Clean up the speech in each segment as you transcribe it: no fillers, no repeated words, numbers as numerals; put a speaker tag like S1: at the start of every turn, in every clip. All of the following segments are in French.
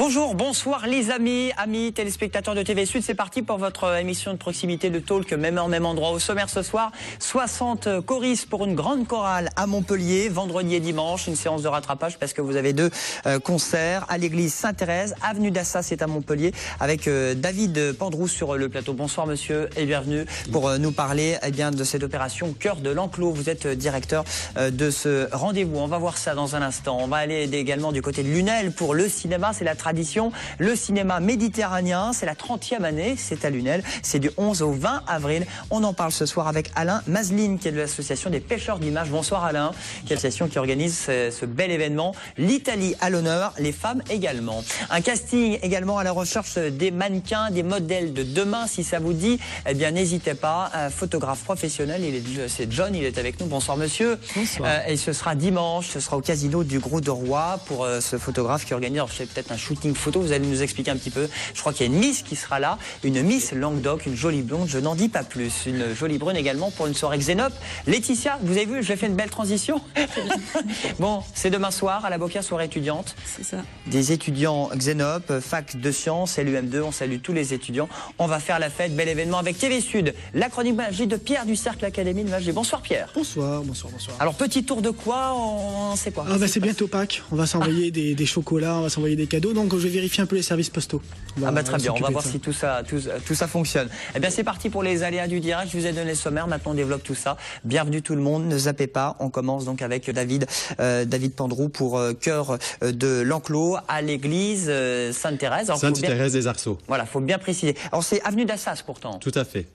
S1: Bonjour, bonsoir les amis téléspectateurs de TV Sud. C'est parti pour votre émission de proximité de talk, même heure, même endroit. Au sommaire ce soir, 60 choristes pour une grande chorale à Montpellier, vendredi et dimanche. Une séance de rattrapage parce que vous avez deux concerts à l'église Sainte-Thérèse, avenue d'Assas, c'est à Montpellier, avec David Pandroux sur le plateau. Bonsoir monsieur et bienvenue pour nous parler de cette opération Cœur de l'Enclos. Vous êtes directeur de ce rendez-vous. On va voir ça dans un instant. On va aller également du côté de Lunel pour le cinéma. C'est la tradition, le cinéma méditerranéen, c'est la 30e année, c'est à Lunel, c'est du 11 au 20 avril. On en parle ce soir avec Alain Mazeline, qui est de l'association des pêcheurs d'images. Bonsoir Alain, qui est l'association qui organise ce bel événement. L'Italie à l'honneur, les femmes également. Un casting également à la recherche des mannequins, des modèles de demain. Si ça vous dit, eh bien n'hésitez pas. Un photographe professionnel, c'est John, il est avec nous. Bonsoir monsieur.
S2: Bonsoir.
S1: Et ce sera dimanche, ce sera au casino du Grou de Roi pour ce photographe qui organise, alors je sais peut-être un shooting photo, vous allez nous expliquer un petit peu. Je crois qu'il y a une Miss qui sera là, une Miss Languedoc, une jolie blonde, je n'en dis pas plus. Une jolie brune également pour une soirée Xénope. Laetitia, vous avez vu, j'ai fait une belle transition. Bon, c'est demain soir à la Boca, soirée étudiante.
S2: C'est ça. Des
S1: étudiants Xénope, fac de sciences, LUM2, on salue tous les étudiants. On va faire la fête, bel événement avec TV Sud. La chronique magie de Pierre du Cercle Académie de Magie. Bonsoir Pierre.
S3: Bonsoir, bonsoir, bonsoir.
S1: Alors petit tour de quoi, on sait quoi?
S3: C'est bientôt Pâques, on va s'envoyer des chocolats, on va s'envoyer des cadeaux, donc je vais vérifier un peu les services postaux.
S1: Très bien, on va voir si tout ça fonctionne. Eh bien c'est parti pour les aléas du direct, je vous ai donné le sommaire, maintenant on développe tout ça. Bienvenue tout le monde, ne zappez pas, on commence donc avec David Pandroux pour Cœur de l'Enclos à l'église Sainte-Thérèse.
S4: Sainte-Thérèse des Arceaux.
S1: Voilà, faut bien préciser. Alors c'est avenue d'Assas pourtant.
S4: Tout à fait.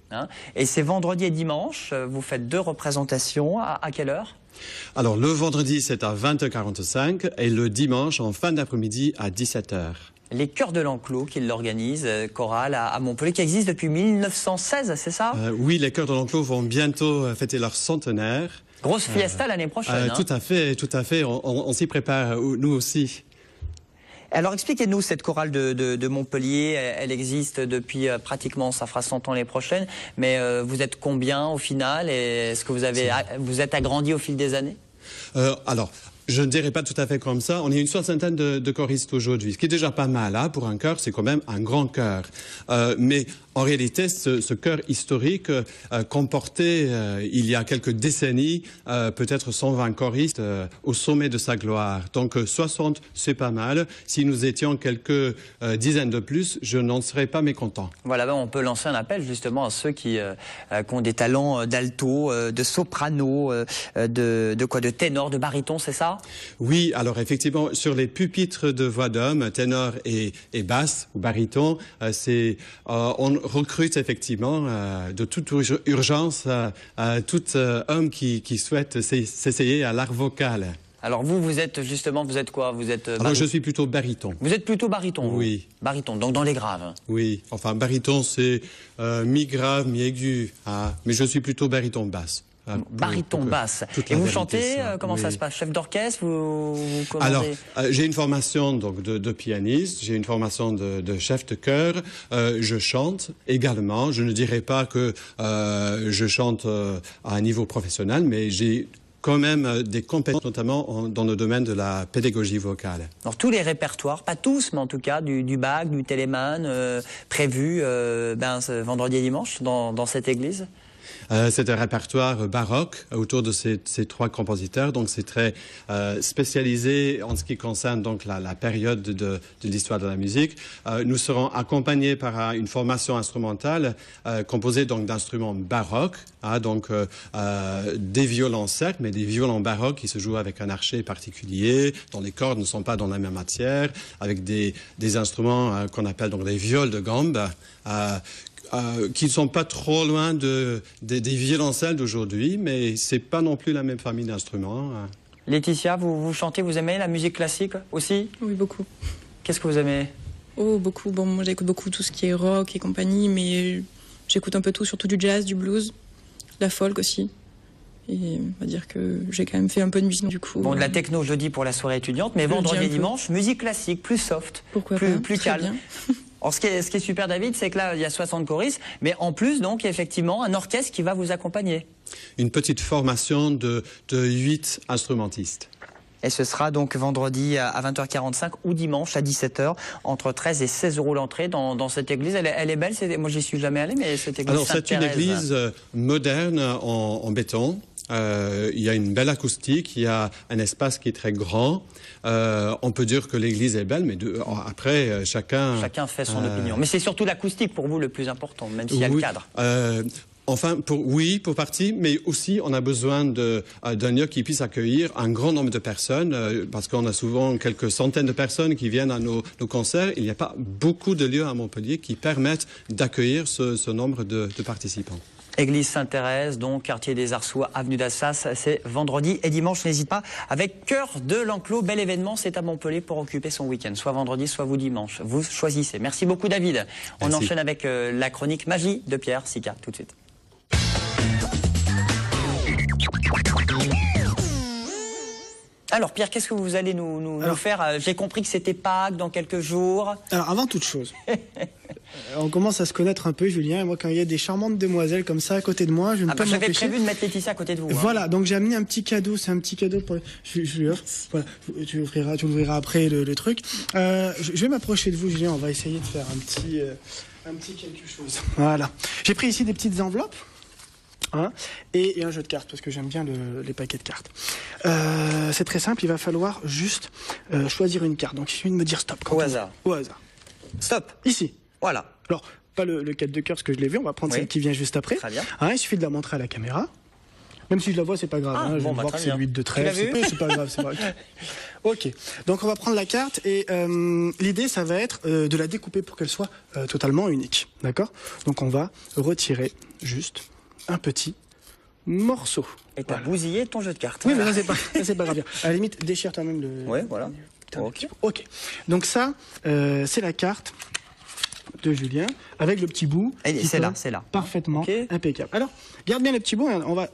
S1: Et c'est vendredi et dimanche, vous faites deux représentations, à quelle heure?
S4: Alors le vendredi c'est à 20h45 et le dimanche en fin d'après-midi à 17h.
S1: Les Chœurs de l'Enclos qui l'organisent, chorale à Montpellier, qui existe depuis 1916, c'est ça?
S4: Oui, les Chœurs de l'Enclos vont bientôt fêter leur centenaire.
S1: Grosse fiesta l'année prochaine.
S4: Tout à fait, on s'y prépare, nous aussi.
S1: Alors expliquez-nous cette chorale de Montpellier, elle existe depuis pratiquement, ça fera 100 ans l'année prochaine, mais vous êtes combien au final? Est-ce que vous êtes agrandi au fil des années?
S4: Alors, je ne dirais pas tout à fait comme ça. On est une soixantaine de choristes aujourd'hui, ce qui est déjà pas mal. Pour un chœur, c'est quand même un grand chœur. Mais en réalité, ce chœur historique comportait, il y a quelques décennies, peut-être 120 choristes au sommet de sa gloire. Donc 60, c'est pas mal. Si nous étions quelques dizaines de plus, je n'en serais pas mécontent.
S1: Voilà, on peut lancer un appel justement à ceux qui ont des talents d'alto, de soprano, de ténor, de baryton, c'est ça?
S4: Oui, alors effectivement, sur les pupitres de voix d'homme, ténor et basse ou baryton, on recrute effectivement de toute urgence tout homme qui souhaite s'essayer à l'art vocal.
S1: Alors vous êtes justement, vous êtes quoi? Vous êtes
S4: Alors je suis plutôt baryton.
S1: Vous êtes plutôt baryton?
S4: Oui.
S1: Baryton, donc dans les graves.
S4: Oui, enfin baryton c'est mi-grave, mi-aigu, mais je suis plutôt baryton basse.
S1: Baryton basse. Et vous chantez, comment ça se passe? Chef d'orchestre, vous commandez?
S4: Alors, j'ai une formation donc de pianiste, j'ai une formation de chef de chœur, je chante également. Je ne dirais pas que je chante à un niveau professionnel, mais j'ai quand même des compétences, notamment dans le domaine de la pédagogie vocale.
S1: Alors tous les répertoires, pas tous, mais en tout cas du Bach, du Telemann, prévus ce vendredi et dimanche dans cette église?
S4: C'est un répertoire baroque autour de ces trois compositeurs, donc c'est très spécialisé en ce qui concerne donc la période de l'histoire de la musique. Nous serons accompagnés par une formation instrumentale composée donc d'instruments baroques, donc des violons certes, mais des violons baroques qui se jouent avec un archet particulier, dont les cordes ne sont pas dans la même matière, avec des instruments qu'on appelle donc des viols de gambe. Qui ne sont pas trop loin des violoncelles d'aujourd'hui, mais c'est pas non plus la même famille d'instruments.
S1: Laetitia, vous chantez, vous aimez la musique classique aussi?
S2: Oui, beaucoup.
S1: Qu'est-ce que vous aimez?
S2: Oh, beaucoup. Bon, moi j'écoute beaucoup tout ce qui est rock et compagnie, mais j'écoute un peu tout, surtout du jazz, du blues, de la folk aussi. Et on va dire que j'ai quand même fait un peu de musique du coup.
S1: Bon, de la techno jeudi pour la soirée étudiante, mais vendredi et dimanche, musique classique, plus soft, plus calme. Bien. Alors, ce qui est super, David, c'est que là, il y a 60 choristes, mais en plus, donc, effectivement, un orchestre qui va vous accompagner.
S4: Une petite formation de 8 instrumentistes.
S1: Et ce sera donc vendredi à 20h45 ou dimanche à 17h, entre 13 et 16 € l'entrée dans cette église. Elle est belle, moi j'y suis jamais allé, mais cette église
S4: Alors c'est une église moderne en béton. Il y a une belle acoustique, il y a un espace qui est très grand. On peut dire que l'église est belle, mais après chacun
S1: fait son opinion. Mais c'est surtout l'acoustique pour vous le plus important, même s'il y a le cadre.
S4: Enfin, pour partie, mais aussi on a besoin d'un lieu qui puisse accueillir un grand nombre de personnes, parce qu'on a souvent quelques centaines de personnes qui viennent à nos concerts. Il n'y a pas beaucoup de lieux à Montpellier qui permettent d'accueillir ce nombre de participants.
S1: Église Sainte-Thérèse, donc quartier des Arçois, avenue d'Assas, c'est vendredi et dimanche, n'hésite pas. Avec Cœur de l'Enclos, bel événement, c'est à Montpellier pour occuper son week-end, soit vendredi, soit vous dimanche. Vous choisissez. Merci beaucoup David. On enchaîne avec la chronique Magie de Pierre Sika, tout de suite. Alors Pierre, qu'est-ce que vous allez nous faire? J'ai compris que c'était Pâques dans quelques jours.
S3: Alors avant toute chose, on commence à se connaître un peu, Julien. Et moi, quand il y a des charmantes demoiselles comme ça à côté de moi, je ne peux pas m'empêcher.
S1: J'avais prévu de mettre Laetitia à côté de vous.
S3: Voilà, donc j'ai amené un petit cadeau. C'est un petit cadeau pour. Je lui offre. Voilà, tu ouvriras après le truc. Je vais m'approcher de vous, Julien. On va essayer de faire un petit quelque chose. Voilà. J'ai pris ici des petites enveloppes. Et un jeu de cartes, parce que j'aime bien les paquets de cartes. C'est très simple, il va falloir juste choisir une carte. Donc il suffit de me dire stop.
S1: Au hasard.
S3: Au hasard.
S1: Stop.
S3: Ici.
S1: Voilà.
S3: Alors, pas le 4 de cœur, parce que je l'ai vu, on va prendre celle qui vient juste après.
S1: Très bien.
S3: Il suffit de la montrer à la caméra. Même si je la vois, c'est pas grave. Je vais voir que c'est le 8 de trèfle. C'est pas grave, c'est pas grave. Ok. Donc on va prendre la carte et l'idée, ça va être de la découper pour qu'elle soit totalement unique. D'accord? Donc on va retirer juste un petit morceau.
S1: Et t'as bousillé ton jeu de cartes.
S3: Oui, mais ça c'est pas grave. À la limite, déchire toi-même le...
S1: Ouais, voilà.
S3: Ok. Donc ça, c'est la carte de Julien, avec le petit bout.
S1: C'est là.
S3: Parfaitement impeccable. Alors, garde bien le petit bout, on va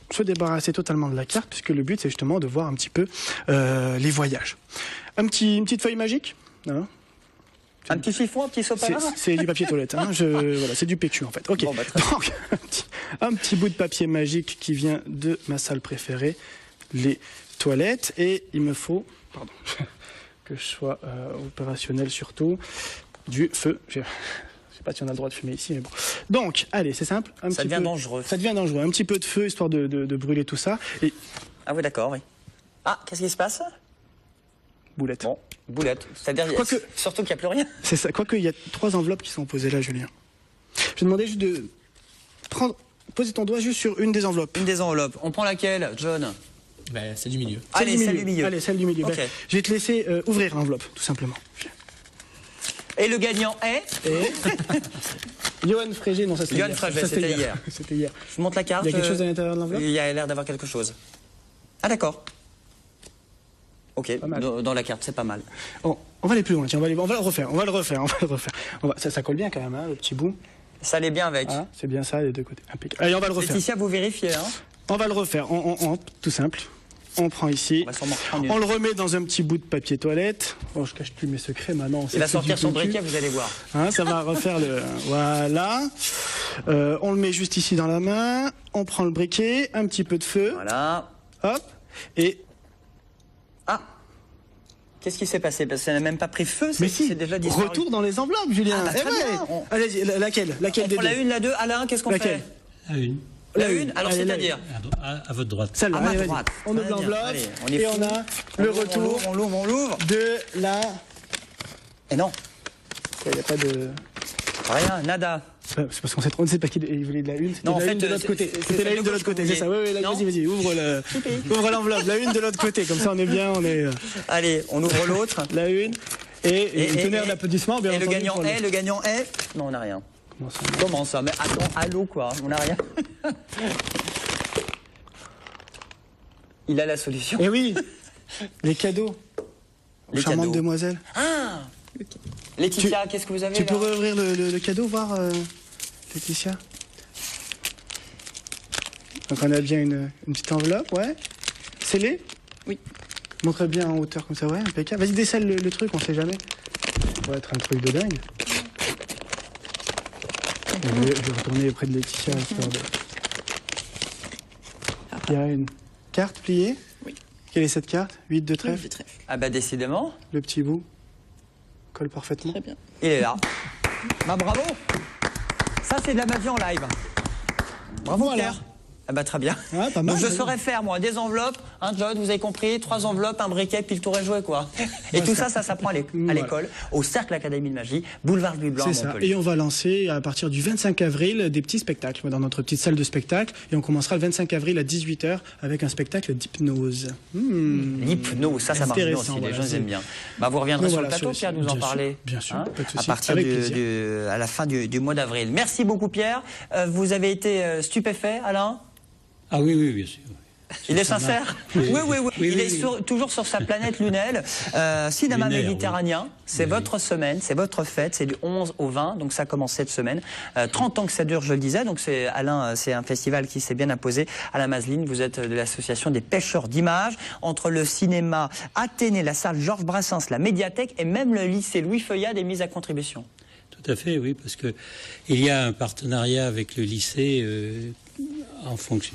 S3: se débarrasser totalement de la carte, puisque le but, c'est justement de voir un petit peu les voyages. Une petite feuille magique, hein.
S1: Un petit chiffon, un petit sopalin.
S3: C'est du papier toilette, hein. Voilà, c'est du PQ en fait. Ok. Bon, donc un petit bout de papier magique qui vient de ma salle préférée, les toilettes, et il me faut, que je sois opérationnel surtout, du feu. Je sais pas si on a le droit de fumer ici, mais bon. Donc, allez, c'est simple.
S1: Ça devient dangereux.
S3: Ça devient dangereux. Un petit peu de feu histoire de brûler tout ça. Et...
S1: Ah oui, d'accord, oui. Ah, qu'est-ce qui se passe?
S3: Boulette.
S1: Bon, boulette. C'est-à-dire, surtout qu'il n'y a plus rien.
S3: C'est ça. Quoique, il y a 3 enveloppes qui sont posées là, Julien. Je vais demander juste de poser ton doigt juste sur une des enveloppes.
S1: Une des enveloppes. On prend laquelle, John?
S5: Celle du milieu.
S1: Allez, celle du milieu.
S3: Allez, celle du milieu.
S1: Okay.
S3: Je vais te laisser ouvrir l'enveloppe, tout simplement.
S1: Et le gagnant est
S3: Johan Frégé, non, ça c'était hier.
S1: Johan Frégé, c'était hier.
S3: C'était hier.
S1: Je monte la carte.
S3: Il y a quelque chose à l'intérieur de l'enveloppe?
S1: Il y a l'air d'avoir quelque chose. Ah, d'accord. Ok, dans la carte, c'est pas mal.
S3: On va aller plus loin, tiens, on va le refaire. Ça colle bien quand même, hein, le petit bout.
S1: Ça allait bien avec.
S3: Ah, c'est bien ça, les deux côtés. Impeccable. Allez, on va le refaire.
S1: Laetitia, vous vérifiez, hein?
S3: On va le refaire, tout simple. On prend ici, on le remet dans un petit bout de papier toilette. Bon, je cache plus mes secrets maintenant.
S1: Il va sortir son briquet, vous allez voir.
S3: Hein, ça va refaire le... Voilà. On le met juste ici dans la main. On prend le briquet, un petit peu de feu.
S1: Voilà.
S3: Hop. Et...
S1: Ah! Qu'est-ce qui s'est passé? Parce que ça n'a même pas pris feu, c'est déjà disparu.
S3: Retour dans les enveloppes, Julien.
S1: Ah, bah, très bien.
S3: Allez-y, laquelle
S1: des deux? La une, la deux. Alain, qu'est-ce qu'on fait?
S5: La une.
S1: La une, alors c'est-à-dire
S5: à votre droite.
S3: Celle-là,
S1: à ma droite.
S3: On ouvre l'enveloppe et on a le retour
S1: on l'ouvre
S3: de la...
S1: Et non.
S3: Il n'y a pas de...
S1: Rien, nada.
S3: C'est parce qu'on s'est trompé, c'est pas qu'il voulait de la une, c'était la une de l'autre côté. C'était la une de l'autre côté, c'est ça. Oui, vas-y, ouvre l'enveloppe, la une de l'autre côté, comme ça on est bien, on est...
S1: Allez, on ouvre l'autre.
S3: La une, et une tonnerre d'applaudissements, bien entendu.
S1: Et le gagnant est... Non, on n'a rien. Comment ça? Mais attends, allô quoi, on n'a rien. Il a la solution.
S3: Eh oui, les cadeaux. Les charmantes demoiselles.
S1: Ah, Laetitia, qu'est-ce que vous avez
S3: Tu
S1: là?
S3: pourrais ouvrir le cadeau, voir, Laetitia? Donc on a bien une petite enveloppe, ouais. Scellée?
S2: Oui.
S3: Montre bien en hauteur comme ça, ouais, impeccable. Vas-y, décèle le truc, on sait jamais. Ça va être un truc de dingue. Je vais retourner près de Laetitia, histoire de... Il y a une carte pliée.
S2: Oui.
S3: Quelle est cette carte? 8 de trèfle.
S2: Le trèfle.
S1: Ah bah décidément,
S3: Le petit bout colle parfaitement.
S2: Très bien.
S1: il est là. Bah bravo. Ça c'est de la magie en live. Bravo
S3: Voilà.
S1: Pierre. Ah bah très bien.
S3: Ouais, pas mal,
S1: Donc je
S3: ouais.
S1: saurais faire moi des enveloppes, un John, vous avez compris, 3 enveloppes, un briquet, puis le tour est joué quoi. Et tout ça s'apprend à l'école, au Cercle Académie de Magie, boulevard Louis Blanc à
S3: C'est ça.
S1: Montpellier.
S3: Et on va lancer à partir du 25 avril des petits spectacles dans notre petite salle de spectacle. Et on commencera le 25 avril à 18h avec un spectacle d'hypnose.
S1: L'hypnose, ça marche bien aussi,
S3: Intéressant,
S1: les
S3: voilà,
S1: gens
S3: c'est-
S1: aiment bien. Bah, vous reviendrez
S3: Donc
S1: sur
S3: voilà,
S1: le plateau,
S3: sur-
S1: Pierre, nous en
S3: bien sûr,
S1: parler.
S3: bien sûr, pas de
S1: à
S3: souci,
S1: partir
S3: avec plaisir.
S1: à la fin du mois d'avril. Merci beaucoup, Pierre. Vous avez été stupéfait, Alain?
S5: Ah oui, oui, bien sûr.
S1: Il est sincère? Oui, oui, oui.
S5: Oui,
S1: Il
S5: oui,
S1: est
S5: oui.
S1: toujours sur sa planète lunaire. Cinéma
S5: Lunaire,
S1: méditerranéen, c'est votre semaine, c'est votre fête, c'est du 11 au 20, donc ça commence cette semaine. 30 ans que ça dure, je le disais, donc c'est Alain, c'est un festival qui s'est bien imposé à la Mazeline. Vous êtes de l'association des pêcheurs d'images, entre le cinéma Athénée, la salle Georges Brassens, la médiathèque et même le lycée Louis Feuillade est mis à contribution.
S5: Tout à fait, oui, parce que il y a un partenariat avec le lycée en fonction.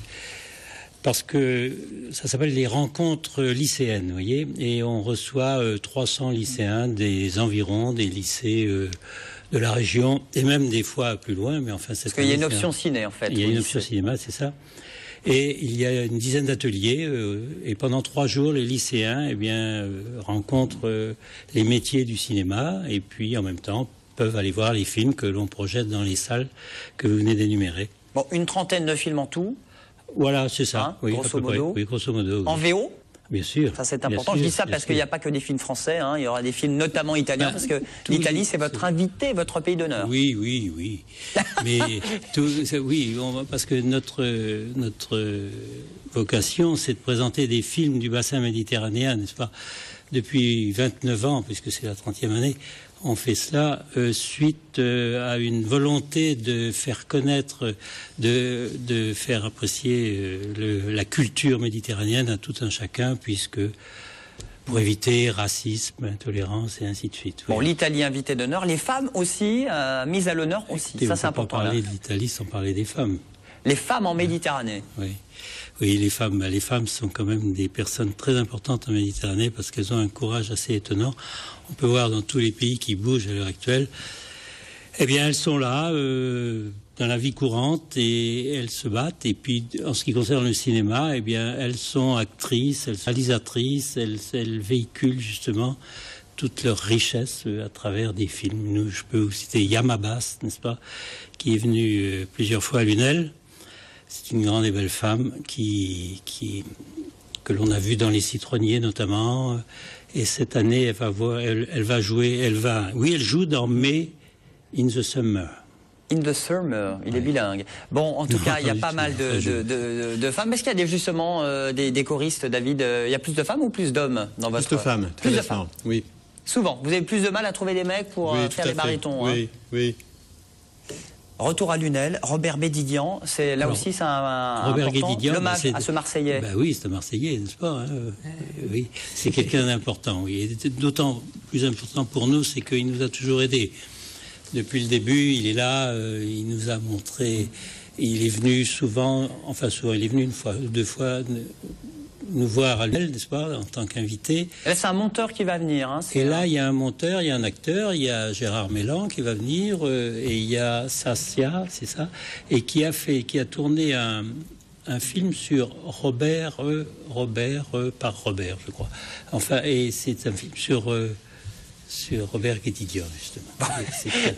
S5: Parce que ça s'appelle les rencontres lycéennes, vous voyez, et on reçoit 300 lycéens des environs, des lycées de la région, et même des fois plus loin, mais enfin cette
S1: Parce qu'il y a une
S5: année,
S1: option ciné, en fait.
S5: il y a
S1: au
S5: une
S1: lycée.
S5: option cinéma, c'est ça. Et il y a une dizaine d'ateliers, et pendant 3 jours, les lycéens rencontrent les métiers du cinéma, et puis en même temps peuvent aller voir les films que l'on projette dans les salles que vous venez d'énumérer.
S1: Bon, une trentaine de films en tout,
S5: Voilà, c'est ça.
S1: Hein,
S5: oui,
S1: grosso
S5: à peu près.
S1: modo.
S5: Oui, grosso modo. Oui.
S1: en VO.
S5: Bien sûr.
S1: Ça, c'est
S5: Bien
S1: important.
S5: sûr,
S1: Je dis ça
S5: bien
S1: parce
S5: sûr.
S1: qu'il n'y a pas que des films français. Hein. Il y aura des films notamment italiens, parce que l'Italie, c'est votre invité, votre pays d'honneur.
S5: Oui, oui, oui. Mais oui, parce que notre vocation, c'est de présenter des films du bassin méditerranéen, n'est-ce pas? Depuis 29 ans, puisque c'est la 30e année, on fait cela suite à une volonté de faire connaître, de faire apprécier la culture méditerranéenne à tout un chacun, puisque pour éviter racisme, intolérance et ainsi de suite.
S1: Bon,
S5: Oui.
S1: l'Italie invité d'honneur, les femmes aussi, mises à l'honneur aussi.
S5: Écoutez,
S1: Ça,
S5: on
S1: c'est
S5: peut
S1: important.
S5: pas
S1: Là.
S5: parler de l'Italie sans parler des femmes.
S1: Les femmes en Méditerranée.
S5: Oui, oui, les femmes sont quand même des personnes très importantes en Méditerranée parce qu'elles ont un courage assez étonnant. On peut voir dans tous les pays qui bougent à l'heure actuelle, eh bien, elles sont là dans la vie courante et elles se battent. Et puis, en ce qui concerne le cinéma, eh bien, elles sont actrices, elles sont réalisatrices, elles véhiculent justement toute leur richesse à travers des films. Nous, je peux vous citer Yam Abbas, n'est-ce pas, qui est venue plusieurs fois à Lunel. C'est une grande et belle femme que l'on a vue dans Les Citronniers notamment. Et cette année, elle joue dans May in the Summer.
S1: In the Summer, il est bilingue. Bon, en tout
S5: Non,
S1: cas, il y a
S5: pas
S1: pas
S5: du
S1: mal
S5: tout.
S1: de femmes. Est-ce qu'il y a justement des choristes, David? Il y a plus de femmes ou plus d'hommes dans votre...
S4: Plus de femmes,
S1: Plus
S4: très
S1: de femmes.
S4: nettement, oui.
S1: Souvent. Vous avez plus de mal à trouver des mecs pour
S4: Oui, tout
S1: faire
S4: à
S1: les
S4: fait.
S1: barytons. Hein.
S4: Oui, oui.
S1: Retour à Lunel, Robert Bédidian, c'est là
S5: Alors,
S1: aussi c'est un
S5: Robert
S1: important
S5: Guédidian,
S1: l'hommage à ce Marseillais.
S5: Ben oui, c'est un Marseillais, n'est-ce pas hein Oui, c'est quelqu'un d'important. Oui, et d'autant plus important pour nous, c'est qu'il nous a toujours aidés. Depuis le début, il est là, il nous a montré. Il est venu souvent, il est venu une fois, 2 fois nous voir à Lunel, n'est-ce pas, en tant qu'invité.
S1: Et là, c'est un monteur qui va venir. Hein,
S5: Et là, il y a un monteur, il y a un acteur, il y a Gérard Mélan qui va venir, et il y a Sassia, c'est ça, et qui a tourné un film sur Robert, par Robert, je crois. Enfin, et c'est un film sur Robert Guédidian, justement.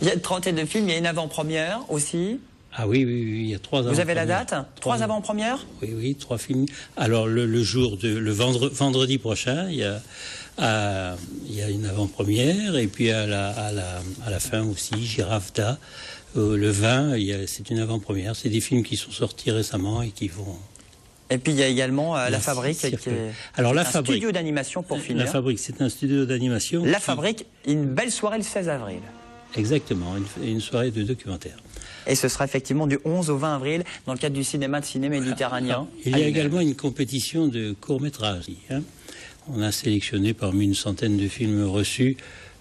S1: Il y a une trentaine de films, il y a une avant-première aussi.
S5: Ah oui, il y a 3
S1: Vous avez la
S5: avant-premières.
S1: date? 3 avant-premières?
S5: Oui, 3 films. Alors le vendredi prochain, il y a une avant-première et puis à la fin aussi, Girafda. Le 20, c'est une avant-première. C'est des films qui sont sortis récemment et qui vont.
S1: Et puis il y a également La
S5: Merci,
S1: Fabrique, qui est
S5: Alors, La
S1: un
S5: Fabrique.
S1: studio d'animation pour finir.
S5: La Fabrique, c'est un studio d'animation.
S1: La Fabrique, une belle soirée le 16 avril.
S5: Exactement, une soirée de documentaire.
S1: Et ce sera effectivement du 11 au 20 avril dans le cadre du cinéma méditerranéen.
S5: Il y a également une compétition de courts-métrages. Hein. On a sélectionné parmi une centaine de films reçus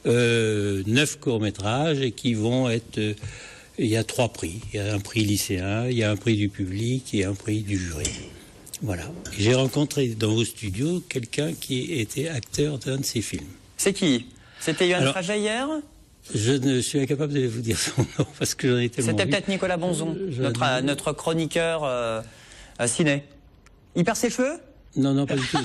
S5: 9 courts-métrages et qui vont être... il y a 3 prix. Il y a un prix lycéen, il y a un prix du public et un prix du jury. Voilà. J'ai rencontré dans vos studios quelqu'un qui était acteur d'un de ces films.
S1: C'est qui? C'était Yoann Fraget hier?
S5: Je ne suis incapable de vous dire son nom parce que j'en ai tellement
S1: C'était
S5: vu.
S1: peut-être Nicolas Bonzon, notre chroniqueur ciné. Il perd ses cheveux?
S5: Non, pas du tout.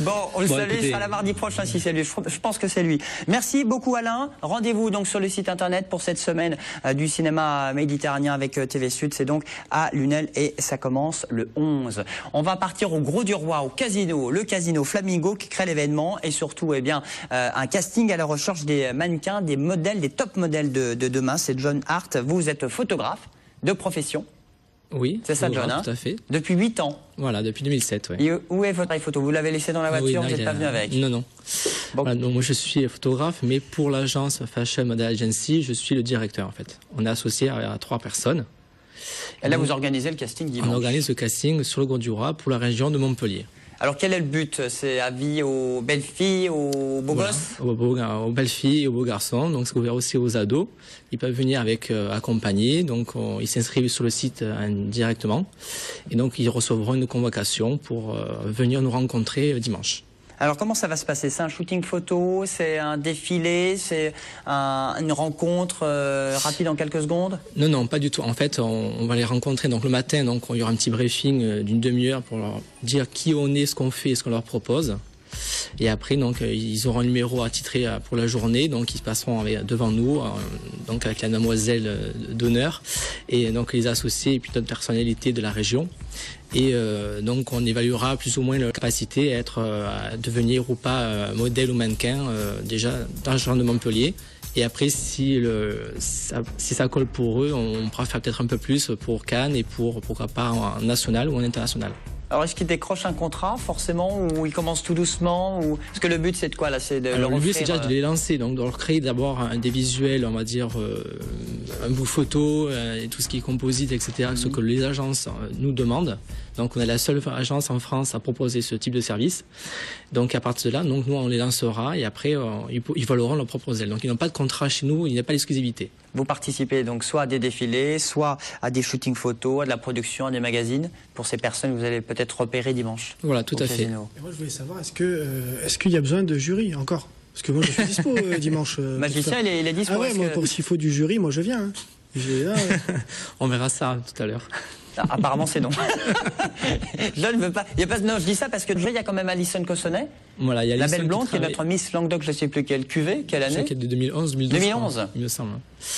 S1: Bon, on le salue,
S5: écoutez,
S1: il sera là mardi prochain si c'est lui. Je pense que c'est lui. Merci beaucoup Alain. Rendez-vous donc sur le site internet pour cette semaine du cinéma méditerranéen avec TV Sud. C'est donc à Lunel et ça commence le 11. On va partir au Gros du Roi, au casino, le casino Flamingo qui crée l'événement et surtout un casting à la recherche des mannequins, des modèles, des top modèles de demain. C'est John Hart. Vous êtes photographe de profession.
S6: Oui,
S1: c'est ça, John,
S6: tout à fait.
S1: Depuis 8 ans.
S6: Voilà, depuis 2007, oui.
S1: Et où est votre appareil photo? Vous l'avez laissé dans la voiture, vous n'êtes pas venu avec?
S6: Non.
S1: Bon.
S6: Voilà, donc moi je suis photographe, mais pour l'agence Fashion Model Agency, je suis le directeur en fait. On est associé à 3 personnes.
S1: Et là, vous organisez le casting dimanche?
S6: On organise le casting sur le Gros du Roi pour la région de Montpellier.
S1: Alors quel est le but? C'est avis aux belles filles, aux beaux gosses?
S6: Aux belles filles et aux beaux garçons. Donc c'est ouvert aussi aux ados. Ils peuvent venir avec accompagnés. Donc ils s'inscrivent sur le site directement. Et donc ils recevront une convocation pour venir nous rencontrer dimanche.
S1: Alors comment ça va se passer? C'est un shooting photo? C'est un défilé? C'est une rencontre rapide en quelques secondes?
S6: Non, pas du tout. En fait, on va les rencontrer donc le matin. Donc il y aura un petit briefing d'une demi-heure pour leur dire qui on est, ce qu'on fait et ce qu'on leur propose. Et après, donc, ils auront un numéro attitré pour la journée, donc ils se passeront devant nous, donc avec la demoiselle d'honneur, et donc les associés et puis d'autres personnalités de la région. Et donc on évaluera plus ou moins leur capacité à devenir ou pas modèle ou mannequin déjà dans la région de Montpellier. Et après, si ça colle pour eux, on pourra faire peut-être un peu plus pour Cannes et pourquoi pas en national ou en international.
S1: Alors est-ce qu'ils décrochent un contrat forcément ou ils commencent tout doucement ou... Parce que le but c'est de quoi là? C'est de leur
S6: le but
S1: offrir,
S6: c'est déjà de les lancer, donc de leur créer d'abord des visuels, on va dire un bout photo et tout ce qui est composite, etc. Ce que les agences nous demandent. Donc on est la seule agence en France à proposer ce type de service. Donc à partir de là, donc nous on les lancera et après ils voleront leur propre aile. Donc ils n'ont pas de contrat chez nous, il n'y a pas d'exclusivité.
S1: Vous participez donc soit à des défilés, soit à des shootings photos, à de la production, à des magazines pour ces personnes que vous allez peut-être repérer dimanche.
S6: Voilà, tout à fait.
S3: Et moi je voulais savoir, est-ce qu'il y a besoin de jury encore? Parce que moi je suis dispo dimanche.
S1: Magicien, il est dispo.
S3: Ah ouais, moi s'il faut du jury, moi je viens. Hein.
S6: On verra ça tout à l'heure.
S1: Ah, apparemment c'est non. Je ne veux pas. Non, je dis ça parce que déjà il y a quand même Alison Cossonnet,
S6: voilà, il y a
S1: la belle blonde qui est notre Miss Languedoc, je ne sais plus quelle cuvée, quelle année.
S6: C'est de 2011,
S1: 2011.
S6: Il me semble.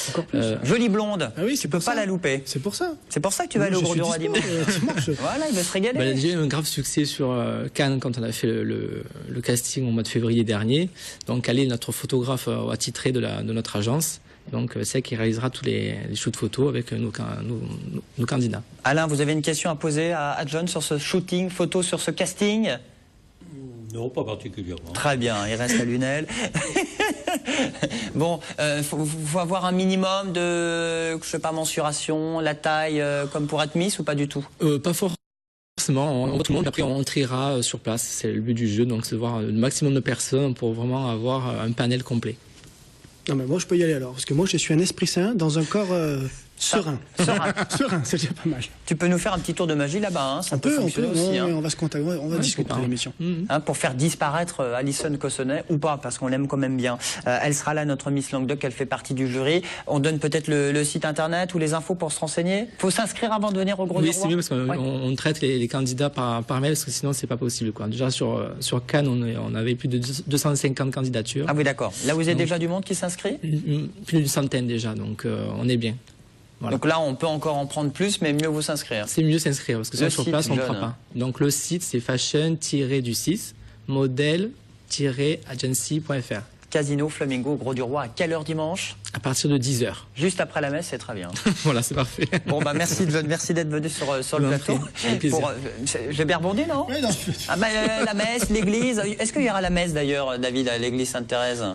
S3: Encore plus.
S1: Jolie blonde.
S3: Ah oui,
S1: tu peux pas la louper.
S3: C'est pour ça.
S1: C'est pour ça que tu vas aller au Gros du Roi dimanche. Voilà, il va se régaler.
S6: Elle a déjà eu un grave succès sur Cannes quand on a fait le casting au mois de février dernier. Donc elle est notre photographe attitrée de notre agence. Donc c'est elle qui réalisera tous les shoots photos avec nos candidats.
S1: Alain, vous avez une question à poser à John sur ce shooting photo, sur ce casting?
S5: Non, pas particulièrement.
S1: Très bien, il reste à Lunel. Bon, faut avoir un minimum de, je sais pas, mensuration, la taille, comme pour être Miss ou pas du tout?
S6: Pas forcément, on voit tout le monde, après on triera sur place, c'est le but du jeu, donc c'est de voir le maximum de personnes pour vraiment avoir un panel complet.
S3: Non mais moi je peux y aller alors, parce que moi je suis un esprit sain dans un corps serein. Serein, c'est déjà pas mal.
S1: Tu peux nous faire un petit tour de magie là-bas, hein, ça peut fonctionner aussi.
S3: On va se contacter, on va discuter de l'émission.
S1: Pour faire disparaître Alison Cossonnet, ou pas, parce qu'on l'aime quand même bien. Elle sera là, notre Miss Languedoc, elle fait partie du jury. On donne peut-être le site internet ou les infos pour se renseigner. Faut s'inscrire avant de venir au Gros du Roi.
S6: Oui, c'est mieux parce qu'on traite les candidats par mail, parce que sinon c'est pas possible, quoi. Déjà sur Cannes, on avait plus de 250 candidatures.
S1: Ah oui, d'accord. Là, vous avez déjà du monde qui s'inscrit?
S6: Plus d'une centaine déjà, donc on est bien. Voilà.
S1: Donc là, on peut encore en prendre plus, mais mieux vous s'inscrire.
S6: C'est mieux s'inscrire, parce que sinon sur place, on ne fera pas. Donc le site, c'est fashion-du-6 model-agency.fr.
S1: Casino Flamingo, Gros du Roi, à quelle heure dimanche?
S6: À partir de 10h.
S1: Juste après la messe, c'est très bien.
S6: Voilà, c'est parfait.
S1: Bon, bah merci John, merci d'être venu sur le plateau. J'ai bien rebondi, non?
S3: Oui, non.
S1: Ah bah, la messe, l'église. Est-ce qu'il y aura la messe d'ailleurs, David, à l'église Sainte-Thérèse?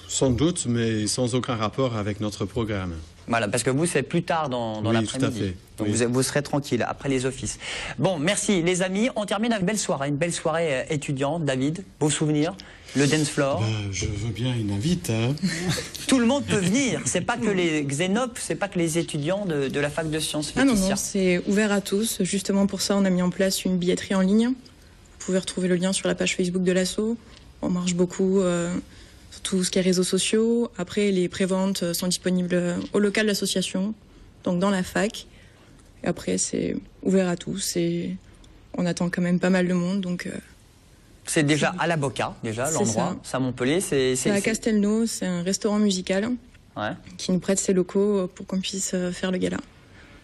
S4: Sans doute, mais sans aucun rapport avec notre programme.
S1: Voilà, parce que vous, c'est plus tard dans
S4: Oui,
S1: l'après-midi.
S4: tout à fait.
S1: Donc
S4: Oui.
S1: vous serez tranquille après les offices. Bon, merci les amis. On termine avec une belle soirée étudiante. David, beaux souvenirs, le dance floor.
S4: Je veux bien une invite. Hein.
S1: Tout le monde peut venir. C'est pas que les Xénop, c'est pas que les étudiants de la fac de sciences.
S2: Ah non,
S1: Laetitia.
S2: non, c'est ouvert à tous. Justement pour ça, on a mis en place une billetterie en ligne. Vous pouvez retrouver le lien sur la page Facebook de l'asso. On marche beaucoup sur tout ce qui est réseaux sociaux. Après, les préventes sont disponibles au local de l'association, donc dans la fac. Et après, c'est ouvert à tous et on attend quand même pas mal de monde. Donc,
S1: C'est déjà à la Boca, déjà,
S2: C'est
S1: l'endroit. C'est à Montpellier.
S2: c'est à Castelnau, c'est un restaurant musical
S1: Ouais.
S2: qui nous prête ses locaux pour qu'on puisse faire le gala.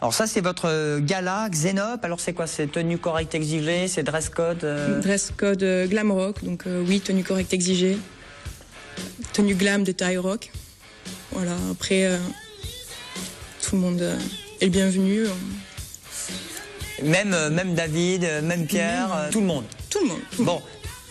S1: Alors ça, c'est votre gala Xénop. Alors c'est quoi? C'est tenue correcte exigée, c'est dress code
S2: Dress code glam rock, donc oui, tenue correcte exigée. Tenue glam de taille rock. Voilà, après, tout le monde est le bienvenu.
S1: Même David, même Pierre, tout le monde.
S2: Tout le monde.
S1: Bon.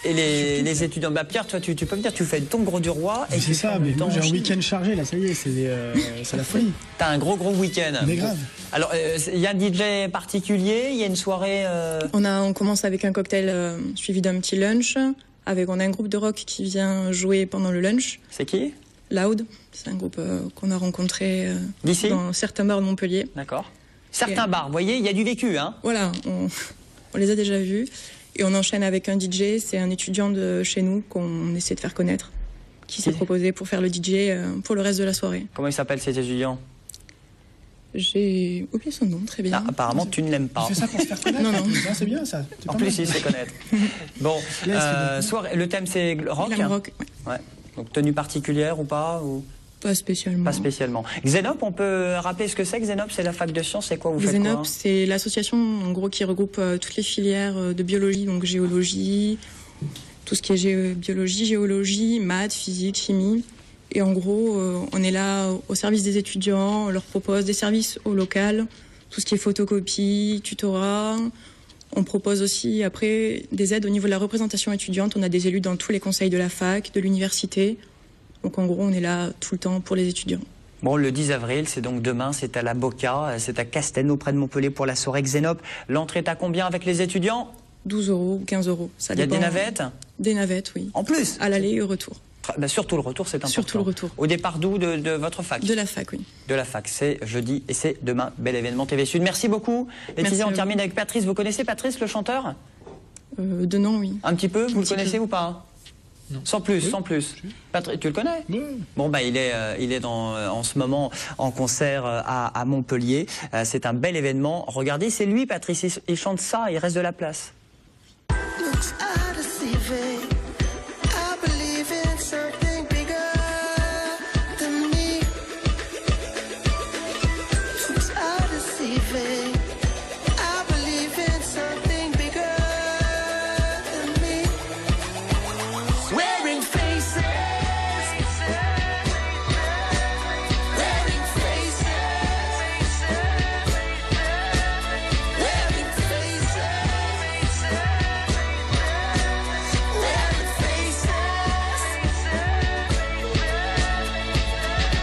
S1: Et les étudiants, bah Pierre, toi, tu peux me dire, tu fais ton gros du roi. Et
S3: C'est ça, mais moi j'ai un week-end chargé là, ça y est, c'est la folie.
S1: T'as un gros week-end.
S3: Mais grave.
S1: Alors, il y a un DJ particulier, il y a une soirée.
S2: On commence avec un cocktail suivi d'un petit lunch. On a un groupe de rock qui vient jouer pendant le lunch.
S1: C'est qui?
S2: Loud, c'est un groupe qu'on a rencontré
S1: D'ici
S2: dans certains bars de Montpellier.
S1: D'accord. Certains bars, vous voyez, il y a du vécu, hein.
S2: Voilà, on les a déjà vus. Et on enchaîne avec un DJ, c'est un étudiant de chez nous qu'on essaie de faire connaître, qui s'est proposé pour faire le DJ pour le reste de la soirée.
S1: Comment il s'appelle cet étudiant?
S2: J'ai oublié son nom, très bien.
S1: Ah, apparemment, tu ne l'aimes pas.
S3: Tu fais ça pour se faire connaître?
S2: Non, non.
S3: C'est bien ça.
S1: En plus, il sait connaître. Bon, soirée, le thème c'est rock.
S2: Glam rock, ouais.
S1: Ouais. Donc tenue particulière ou pas ou...
S2: Pas spécialement.
S1: Pas spécialement. Xénop, on peut rappeler ce que c'est? Xénop, c'est la fac de sciences, c'est quoi? Vous faites
S2: Xénop,
S1: quoi?
S2: c'est l'association en gros qui regroupe toutes les filières de biologie, donc géologie, tout ce qui est biologie, géologie, maths, physique, chimie. Et en gros, on est là au service des étudiants, on leur propose des services au local, tout ce qui est photocopie, tutorat. On propose aussi après des aides au niveau de la représentation étudiante. On a des élus dans tous les conseils de la fac, de l'université. Donc en gros, on est là tout le temps pour les étudiants.
S1: Bon, le 10 avril, c'est donc demain, c'est à la Boca, c'est à Castelnau, près de Montpellier, pour la soirée Xénop. L'entrée est à combien avec les étudiants?
S2: 12 €, 15 €. Ça
S1: Il y a
S2: dépend.
S1: des navettes?
S2: Des navettes, oui.
S1: En plus?
S2: À l'aller et au retour.
S1: Bah, surtout le retour, c'est important.
S2: Surtout le retour.
S1: Au départ d'où de votre fac?
S2: De la fac, oui.
S1: De la fac, c'est jeudi et c'est demain. Bel événement TV Sud. Merci beaucoup. Laetitia, on termine avec Patrice. Vous connaissez Patrice, le chanteur?
S2: De nom, oui.
S1: Un petit peu? Vous le
S2: petit
S1: connaissez
S2: peu.
S1: ou pas?
S6: Non.
S1: Sans plus,
S6: Oui.
S1: sans plus. Patrice, tu le connais?
S3: Oui.
S1: Bon, bah, il est en ce moment en concert à Montpellier. C'est un bel événement. Regardez, c'est lui, Patrice. Il chante ça, il reste de la place.
S7: Looks are deceiving. I believe in something bigger than me. Looks are deceiving. I believe in something bigger than me. Wearing faces. Wearing faces. Wearing faces.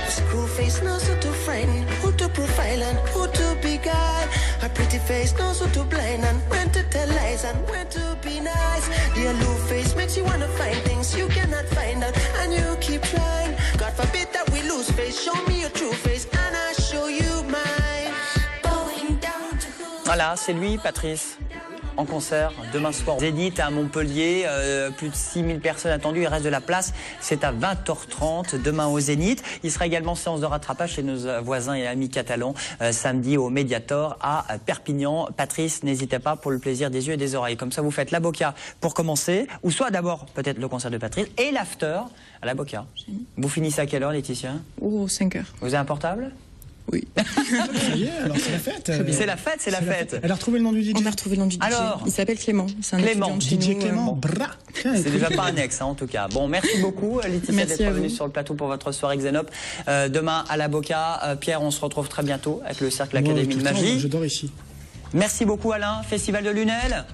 S7: Screw face knows who to frighten, who to profile and who to beguile. A pretty face knows who to blind and when to tell lies and when to be nice. The aloof face makes you wanna find things you cannot find out and you keep trying. God forbid that we lose face. Show me your true face and I'll show you mine. Going down to who.
S1: Voilà, c'est lui, Patrice. En concert demain soir. Zénith à Montpellier, plus de 6000 personnes attendues, il reste de la place. C'est à 20h30 demain au Zénith. Il sera également séance de rattrapage chez nos voisins et amis catalans samedi au Mediator à Perpignan. Patrice, n'hésitez pas pour le plaisir des yeux et des oreilles. Comme ça, vous faites la Boca pour commencer, ou soit d'abord peut-être le concert de Patrice et l'after à la Boca. Vous finissez à quelle heure, Laetitia?
S2: Oh, 5 heures.
S1: Vous avez un portable?
S2: Oui.
S3: Ça y est, alors c'est la fête.
S1: C'est la fête, c'est la fête.
S3: Elle a retrouvé le nom du DJ.
S2: On a retrouvé le nom du DJ.
S1: Alors
S2: Il s'appelle Clément. C'est un
S1: Clément.
S2: étudiant de chez
S3: DJ
S2: nous,
S3: Clément, bra.
S1: C'est déjà pas un ex, hein, en tout cas. Bon, merci beaucoup, Laetitia,
S2: Merci
S1: d'être
S2: à
S1: venue
S2: vous.
S1: sur le plateau pour votre soirée Xénop. Demain à la Boca. Pierre, on se retrouve très bientôt avec le Cercle
S3: Moi,
S1: Académie
S3: tout
S1: de
S3: le temps,
S1: Magie.
S3: je dors ici.
S1: Merci beaucoup, Alain. Festival de Lunel.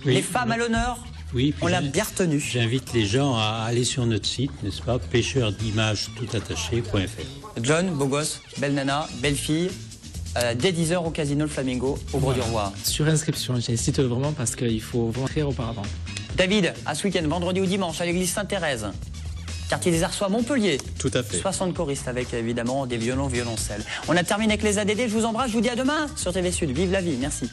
S5: Oui.
S1: Les femmes à l'honneur.
S5: Oui, puis
S1: On l'a bien retenu.
S5: j'invite les gens à aller sur notre site, n'est-ce pas, pêcheurdimages toutattaché.fr.
S1: John, beau gosse, belle nana, belle fille. Dès 10h au Casino Le Flamingo, au Gros du Roi.
S6: Sur inscription, j'incite vraiment parce qu'il faut rentrer auparavant.
S1: David, à ce week-end, vendredi ou dimanche, à l'église Sainte-Thérèse, quartier des Arçois, Montpellier.
S4: Tout à fait.
S1: 60 choristes avec évidemment des violons, violoncelles. On a terminé avec les ADD, je vous embrasse, je vous dis à demain sur TV Sud. Vive la vie, merci.